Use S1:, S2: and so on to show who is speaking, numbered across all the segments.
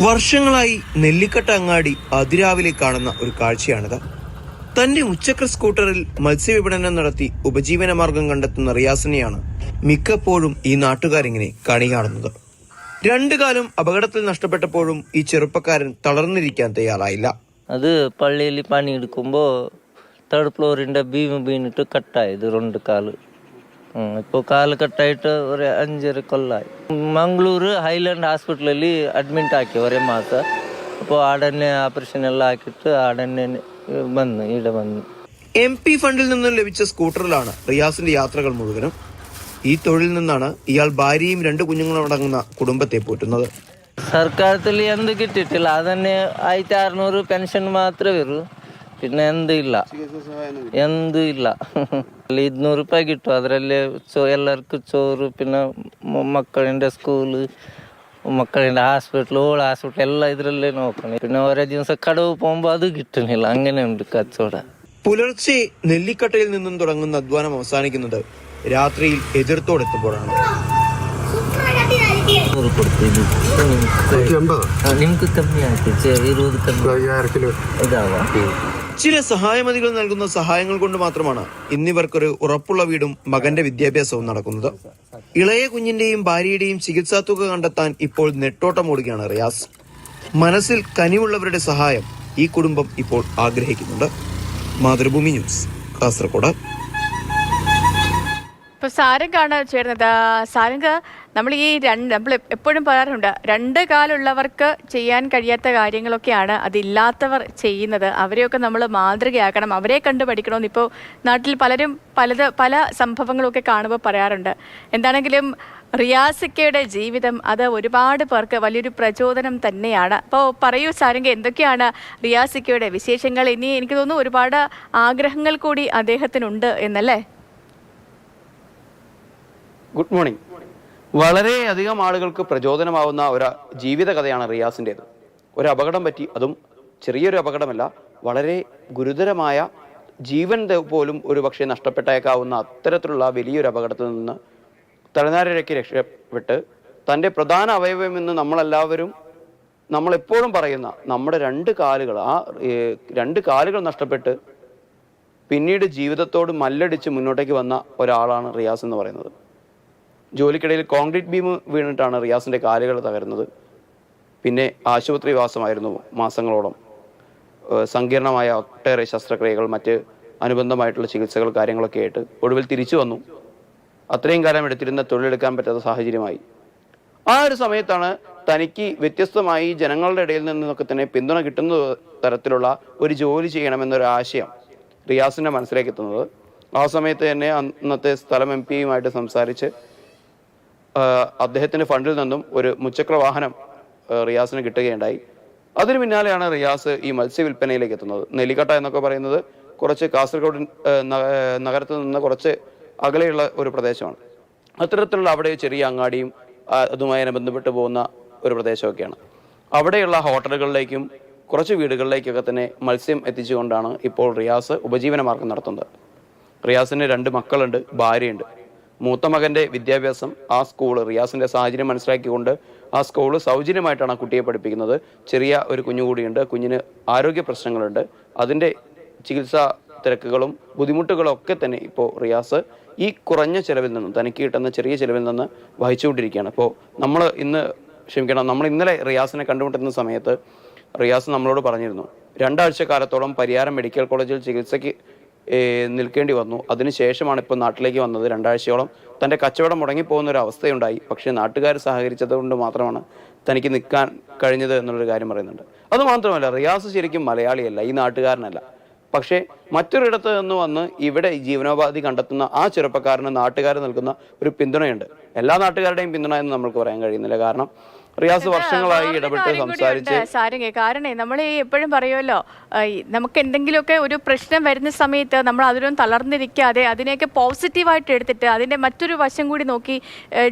S1: വർഷങ്ങളായി നെല്ലിക്കട്ട അങ്ങാടി അതിരാവിലെ കാണുന്ന ഒരു കാഴ്ചയാണിത്. തന്റെ മുച്ചക്ര സ്കൂട്ടറിൽ മത്സ്യവിപണനം നടത്തി ഉപജീവനമാർഗം കണ്ടെത്തുന്ന റിയാസിനെയാണ് മിക്കപ്പോഴും ഈ നാട്ടുകാരിങ്ങനെ കണി കാണുന്നത്. രണ്ടു കാലം അപകടത്തിൽ നഷ്ടപ്പെട്ടപ്പോഴും ഈ ചെറുപ്പക്കാരൻ തളർന്നിരിക്കാൻ തയ്യാറായില്ല.
S2: അത് പള്ളിയിൽ പണിയെടുക്കുമ്പോൾ തേർഡ് ഫ്ലോറിൻ്റെ ബീം വീണിട്ട് കട്ടായത് 2 കാല്. ഇപ്പോൾ കാല് കട്ടായിട്ട് ഒരു 5-6 കൊല്ലമായി. മംഗ്ലൂർ ഹൈലാൻഡ് ഹോസ്പിറ്റലിൽ അഡ്മിറ്റ് ആക്കി 1 മാസം. അപ്പോൾ ആടന്നെ ഓപ്പറേഷൻ എല്ലാം ആക്കിയിട്ട് ആടന്നെ ഇവിടെ വന്നു.
S1: MP ഫണ്ടിൽ നിന്നും ലഭിച്ച സ്കൂട്ടറിലാണ് റിയാസിന്റെ യാത്രകൾ മുഴുവനും. ഈ തൊഴിൽ നിന്നാണ് ഇയാൾ ഭാര്യയും 2 കുഞ്ഞുങ്ങളും അടങ്ങുന്ന കുടുംബത്തെ പോറ്റുന്നത്.
S2: സർക്കാരത്തിൽ എന്ത് കിട്ടിയിട്ടില്ല, അതന്നെ 1600 പെൻഷൻ മാത്രമേ വരൂ. പിന്നെ എന്തില്ല 200 രൂപ കിട്ടും. അതിലല്ലേ എല്ലാവർക്കും ചോറ്, പിന്നെ മക്കളിൻ്റെ സ്കൂള്, മക്കളിൻ്റെ ഹോസ്പിറ്റൽ, ഹോസ്പിറ്റൽ എല്ലാം ഇതിലല്ലേ നോക്കണം. പിന്നെ ഓരോ ദിവസം കടവ് പോകുമ്പോൾ അത് കിട്ടണില്ല. അങ്ങനെയുണ്ട് കച്ചവടം.
S1: പുലർച്ചെ നെല്ലിക്കട്ടയിൽ നിന്നും തുടങ്ങുന്ന അധ്വാനം അവസാനിക്കുന്നത് രാത്രിയിൽ എതിർത്തോടെത്തുമ്പോഴാണ്. ചില സഹായമതികൾ നൽകുന്ന സഹായങ്ങൾ കൊണ്ട് മാത്രമാണ് ഇന്നിവർക്കൊരു ഉറപ്പുള്ള വീടും മകന്റെ വിദ്യാഭ്യാസവും നടക്കുന്നത്. ഇളയ കുഞ്ഞിന്റെയും ഭാര്യയുടെയും ചികിത്സാ തുക കണ്ടെത്താൻ ഇപ്പോൾ നെട്ടോട്ടമോടുകയാണ് റിയാസ്. മനസ്സിൽ കനിവുള്ളവരുടെ സഹായം ഈ കുടുംബം ഇപ്പോൾ ആഗ്രഹിക്കുന്നുണ്ട്. മാതൃഭൂമി ന്യൂസ്, കാസർഗോഡ്.
S3: ഇപ്പോൾ സാരംഗാണ് ചേർന്നത്. സാരംഗ്, നമ്മൾ എപ്പോഴും പറയാറുണ്ട്, 2 കാലുള്ളവർക്ക് ചെയ്യാൻ കഴിയാത്ത കാര്യങ്ങളൊക്കെയാണ് അതില്ലാത്തവർ ചെയ്യുന്നത്. അവരെയൊക്കെ നമ്മൾ മാതൃകയാക്കണം, അവരെ കണ്ടു പഠിക്കണമെന്ന് ഇപ്പോൾ നാട്ടിൽ പലരും പല സംഭവങ്ങളൊക്കെ കാണുമ്പോൾ പറയാറുണ്ട്. എന്താണെങ്കിലും റിയാസിക്കയുടെ ജീവിതം അത് ഒരുപാട് പേർക്ക് വലിയൊരു പ്രചോദനം തന്നെയാണ്. അപ്പോൾ പറയൂ സാരംഗ്, എന്തൊക്കെയാണ് റിയാസിക്കയുടെ വിശേഷങ്ങൾ? ഇനി എനിക്ക് തോന്നുന്നു ഒരുപാട് ആഗ്രഹങ്ങൾ കൂടി അദ്ദേഹത്തിനുണ്ട് എന്നല്ലേ?
S4: Good morning. വളരെയധികം ആളുകൾക്ക് പ്രചോദനമാവുന്ന ഒരു ജീവിത കഥയാണ് റിയാസിൻ്റേത്. ഒരു അപകടം പറ്റി, അതും ചെറിയൊരു അപകടമല്ല, വളരെ ഗുരുതരമായ ജീവൻ പോലും ഒരു പക്ഷേ നഷ്ടപ്പെട്ടേക്കാവുന്ന അത്തരത്തിലുള്ള വലിയൊരു അപകടത്തിൽ നിന്ന് തലനാരിഴയ്ക്ക് രക്ഷപ്പെട്ട് തൻ്റെ പ്രധാന അവയവമെന്ന് നമ്മളെപ്പോഴും പറയുന്ന നമ്മുടെ 2 കാലുകൾ, ആ 2 കാലുകൾ നഷ്ടപ്പെട്ട് പിന്നീട് ജീവിതത്തോട് മല്ലടിച്ച് മുന്നോട്ടേക്ക് വന്ന ഒരാളാണ് റിയാസ് എന്ന് പറയുന്നത്. ജോലിക്കിടയിൽ കോൺക്രീറ്റ് ബീം വീണിട്ടാണ് റിയാസിൻ്റെ കാലുകൾ തകരുന്നത്. പിന്നെ ആശുപത്രി വാസമായിരുന്നു മാസങ്ങളോളം. സങ്കീർണമായ ഒട്ടേറെ ശസ്ത്രക്രിയകൾ, മറ്റ് അനുബന്ധമായിട്ടുള്ള ചികിത്സകൾ, കാര്യങ്ങളൊക്കെ ആയിട്ട് ഒടുവിൽ തിരിച്ചു വന്നു. അത്രയും കാലം എടുത്തിരുന്ന തൊഴിലെടുക്കാൻ പറ്റാത്ത സാഹചര്യമായി. ആ ഒരു സമയത്താണ് തനിക്ക് വ്യത്യസ്തമായി ജനങ്ങളുടെ ഇടയിൽ നിന്നൊക്കെ തന്നെ പിന്തുണ കിട്ടുന്ന തരത്തിലുള്ള ഒരു ജോലി ചെയ്യണമെന്നൊരു ആശയം റിയാസിൻ്റെ മനസ്സിലേക്ക് എത്തുന്നത്. ആ സമയത്ത് തന്നെ അന്നത്തെ സ്ഥലം MP-യുമായിട്ട് സംസാരിച്ച് അദ്ദേഹത്തിൻ്റെ ഫണ്ടിൽ നിന്നും ഒരു മുച്ചക്ര വാഹനം റിയാസിന് കിട്ടുകയുണ്ടായി. അതിന് പിന്നാലെയാണ് റിയാസ് ഈ മത്സ്യവില്പനയിലേക്ക് എത്തുന്നത്. നെല്ലിക്കട്ട എന്നൊക്കെ പറയുന്നത് കുറച്ച് കാസർഗോഡ് നഗരത്തിൽ നിന്ന് കുറച്ച് അകലെയുള്ള ഒരു പ്രദേശമാണ്. അത്തരത്തിലുള്ള അവിടെ ചെറിയ അങ്ങാടിയും അതുമായി ബന്ധപ്പെട്ട് പോകുന്ന ഒരു പ്രദേശമൊക്കെയാണ്. അവിടെയുള്ള ഹോട്ടലുകളിലേക്കും കുറച്ച് വീടുകളിലേക്കൊക്കെ തന്നെ മത്സ്യം എത്തിച്ചുകൊണ്ടാണ് ഇപ്പോൾ റിയാസ് ഉപജീവനമാർഗം നടത്തുന്നത്. റിയാസിന് 2 മക്കളുണ്ട്, ഭാര്യയുണ്ട്. മൂത്ത മകൻ്റെ വിദ്യാഭ്യാസം, ആ സ്കൂള്, റിയാസിൻ്റെ സാഹചര്യം മനസ്സിലാക്കിക്കൊണ്ട് ആ സ്കൂള് സൗജന്യമായിട്ടാണ് ആ കുട്ടിയെ പഠിപ്പിക്കുന്നത്. ചെറിയ ഒരു കുഞ്ഞുകൂടിയുണ്ട്, കുഞ്ഞിന് ആരോഗ്യ പ്രശ്നങ്ങളുണ്ട്. അതിൻ്റെ ചികിത്സാ തിരക്കുകളും ബുദ്ധിമുട്ടുകളും ഒക്കെ തന്നെ ഇപ്പോൾ റിയാസ് ഈ കുറഞ്ഞ ചിലവിൽ നിന്നും, തനിക്ക് കിട്ടുന്ന ചെറിയ ചിലവിൽ നിന്ന് വഹിച്ചുകൊണ്ടിരിക്കുകയാണ്. അപ്പോൾ നമ്മൾ ഇന്നലെ റിയാസിനെ കണ്ടുമുട്ടുന്ന സമയത്ത് റിയാസ് നമ്മളോട് പറഞ്ഞിരുന്നു, 2 ആഴ്ച കാലത്തോളം പരിയാരം മെഡിക്കൽ കോളേജിൽ ചികിത്സയ്ക്ക് നിൽക്കേണ്ടി വന്നു. അതിനുശേഷമാണ് ഇപ്പോൾ നാട്ടിലേക്ക് വന്നത്. 2 ആഴ്ചയോളം തൻ്റെ കച്ചവടം മുടങ്ങിപ്പോകുന്ന ഒരു അവസ്ഥയുണ്ടായി. പക്ഷേ നാട്ടുകാർ സഹകരിച്ചത് കൊണ്ട് മാത്രമാണ് തനിക്ക് നിൽക്കാൻ കഴിഞ്ഞത് എന്നുള്ളൊരു കാര്യം പറയുന്നുണ്ട്. അതുമാത്രമല്ല, റിയാസ് ശരിക്കും മലയാളിയല്ല, ഈ നാട്ടുകാരനല്ല. പക്ഷേ മറ്റൊരിടത്ത് നിന്ന് വന്ന് ഇവിടെ ജീവനോപാധി കണ്ടെത്തുന്ന ആ ചെറുപ്പക്കാരന് നാട്ടുകാർ നൽകുന്ന ഒരു പിന്തുണയുണ്ട്. എല്ലാ നാട്ടുകാരുടെയും പിന്തുണ എന്ന് നമുക്ക് പറയാൻ കഴിയുന്നില്ല. കാരണം റിയാസ് വർഷങ്ങളായി ഇടപെട്ട് സംസാരിച്ച്
S3: സാരംഗ, കാരണം നമ്മൾ എപ്പോഴും പറയുമല്ലോ, നമുക്ക് എന്തെങ്കിലുമൊക്കെ ഒരു പ്രശ്നം വരുന്ന സമയത്ത് നമ്മൾ അതിലൊന്നും തളർന്നിരിക്കാതെ അതിനെയൊക്കെ പോസിറ്റീവായിട്ട് എടുത്തിട്ട് അതിൻ്റെ മറ്റൊരു വശം കൂടി നോക്കി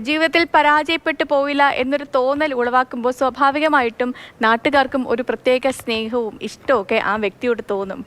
S3: ജീവിതത്തിൽ പരാജയപ്പെട്ടു പോയില്ല എന്നൊരു തോന്നൽ ഉളവാക്കുമ്പോൾ സ്വാഭാവികമായിട്ടും നാട്ടുകാർക്കും ഒരു പ്രത്യേക സ്നേഹവും ഇഷ്ടവും ഒക്കെ ആ വ്യക്തിയോട് തോന്നും.